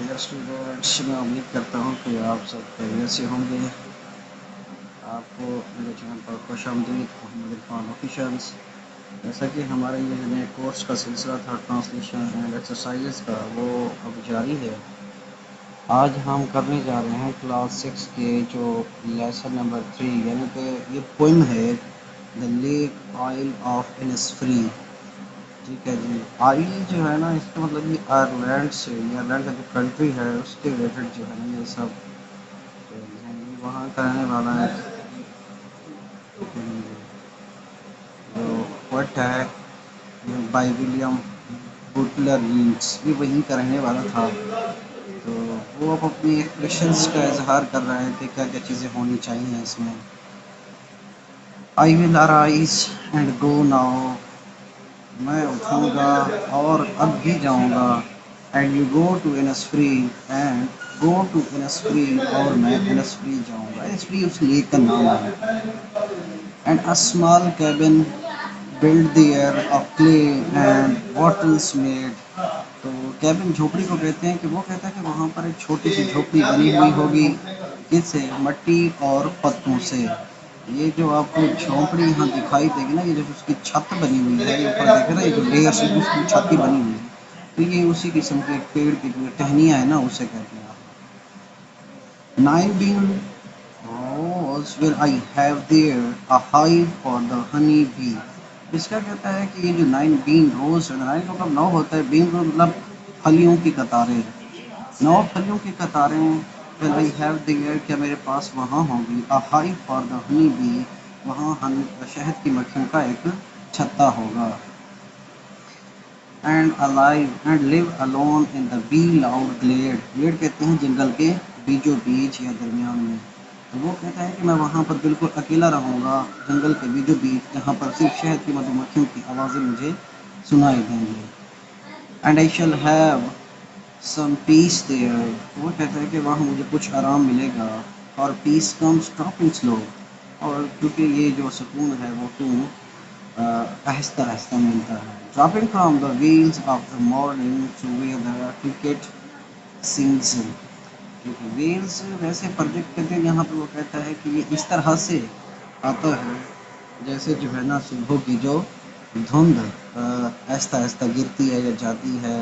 Dear students, मैं उम्मीद करता हूँ कि आप सब खैरियत से होंगे। आपको मेरे चैनल पर खुशामदीद। मोहम्मद इरफान ऑफिशियल्स। जैसा कि हमारा ये नए कोर्स का सिलसिला था ट्रांसलेशन एंड एक्सरसाइज का, वो अब जारी है। आज हम करने जा रहे हैं क्लास 6 के जो लेसन नंबर 3, यानी कि ये पोइम है the lake isle of Innisfree. ठीक है जी। आइल जो है ना, इसका मतलब ये आयरलैंड से, आयरलैंड का जो कंट्री है उसके रिलेटेड जो है ना ये सब वहाँ का रहने वाला है। जो पोएट है बाई विलियम बुटलर यीट्स, ये वहीं का रहने वाला था। तो वो अब अपनी एक्सप्रेशंस का इजहार कर रहे थे, क्या क्या चीज़ें होनी चाहिए इसमें। I will arise and go now, मैं उठूँगा और अब भी जाऊँगा। And you go to Innisfree, and go to Innisfree, और मैं इनसफ्री जाऊँगा। इनसफ्री उस लेक का नाम है। And a small cabin build their of clay and bottles made. तो कैबिन झोपड़ी को कहते हैं, कि वो कहता है कि वहाँ पर एक छोटी सी झोपड़ी बनी हुई होगी, किससे? मट्टी और पत्तों से। ये जो आपको झोपड़ी यहाँ दिखाई देगी ना, ये जो उसकी छत बनी हुई है, ये ऊपर देखे ना, ये जो लेयर से उसकी छत ही बनी हुई है, तो ये उसी किस्म के पेड़ की जो टहनियाँ है ना, उसे कहते हैं। 9 rose will I have there a hive for the honey bee। इसका कहता है कि ये जो 9 बीन रोज है, 9 का मतलब 9 होता है, बीन रोज मतलब फलियों की कतारें, 9 फलियों की कतारें। will I have there, क्या मेरे पास वहाँ होगी, a hive for the honey bee, वहाँ शहद की मक्खियों का एक छत्ता होगा। And alive and live alone in the bee loud glade, glade कहते हैं जंगल के बीचों बीच या दरमियान में। तो वो कहता है कि मैं वहाँ पर बिल्कुल अकेला रहूँगा, जंगल के बीचों बीच, जहाँ पर सिर्फ शहद की मधुमक्खियों की आवाज़ें मुझे सुनाई देंगी। And I shall have some peace there, वो कहता है कि वहाँ मुझे कुछ आराम मिलेगा। और पीस कम्स ड्रॉपिंग स्लो, और क्योंकि ये जो सुकून है वो तुम आहिस्ता आहिस्ता मिलता है। Dropping from the wheels of the morning to where the cricket sings, क्योंकि व्हील्स वैसे प्रोजेक्ट करते हैं, यहाँ पर वो कहता है कि ये इस तरह से आता है जैसे जो है ना सुबह की जो धुंध आहिस्ता आहिस्ता गिरती है या जाती है।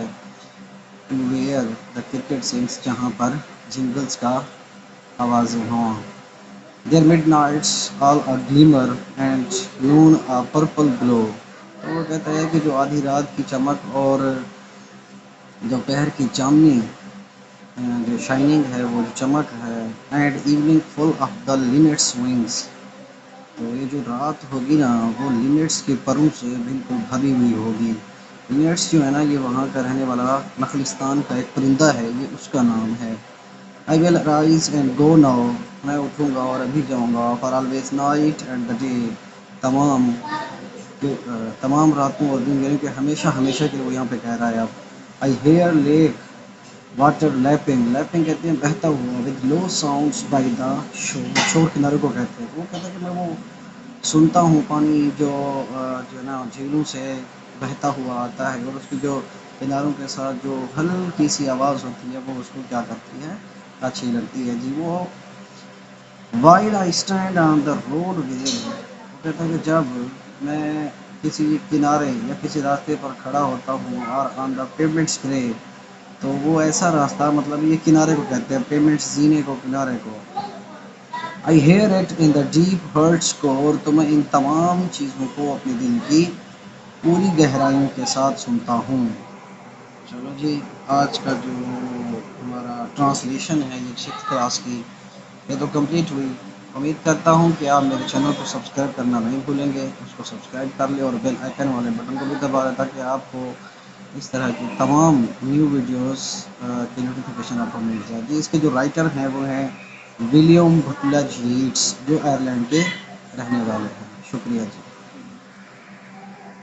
To where the cricket sings, जहाँ पर जिंगल्स का आवाज़ें हों। Their midnights all a glimmer and noon a purple glow। तो वो कहता है कि जो आधी रात की चमक और दोपहर की चांदनी, जो शाइनिंग है, वो जो चमक है। And evening full of the linnet's wings, तो ये जो रात होगी ना, वो लिनेट्स के परों से बिल्कुल भरी हुई होगी। लिनेट्स जो है ना, ये वहाँ का रहने वाला नखलिस्तान का एक परिंदा है, ये उसका नाम है। I will rise and go now, मैं उठूँगा और अभी जाऊँगा। For always night and the day, तमाम तमाम रातों और दिन, यानी कि हमेशा हमेशा के लिए वो यहाँ पे कह रहा है अब। I hear lake water lapping, lapping कहते हैं बहता हुआ, with low sounds by the shore, shore किनारे को कहते हैं। वो कहता है कि मैं वो सुनता हूँ पानी जो है ना झीलों से बहता हुआ आता है, और उसकी जो किनारों के साथ जो हल्की सी आवाज़ होती है, वो उसको क्या करती है, अच्छी लगती है जी। वो while I stand on the road वे, वो कहता है कि जब मैं किसी किनारे या किसी रास्ते पर खड़ा होता हूँ, और ऑन द पेमेंट्स ग्रे, तो वो ऐसा रास्ता, मतलब ये किनारे को कहते हैं, पेमेंट्स जीने को, किनारे को। I hear it in the deep heart's core, तो मैं इन तमाम चीज़ों को अपने दिल की पूरी गहराइयों के साथ सुनता हूँ। चलो जी, आज का जो हमारा ट्रांसलेशन है ये 6th क्लास की, ये तो कंप्लीट हुई। उम्मीद करता हूँ कि आप मेरे चैनल को सब्सक्राइब करना नहीं भूलेंगे, उसको सब्सक्राइब कर ले और बेल आइकन वाले बटन को भी दबा दें, ताकि आपको इस तरह की तमाम न्यू वीडियोस की नोटिफिकेशन आपको मिल जाए जी। इसके जो राइटर हैं वो हैं विलियम बुटलर यीट्स, जो आयरलैंड के रहने वाले हैं। शुक्रिया जी।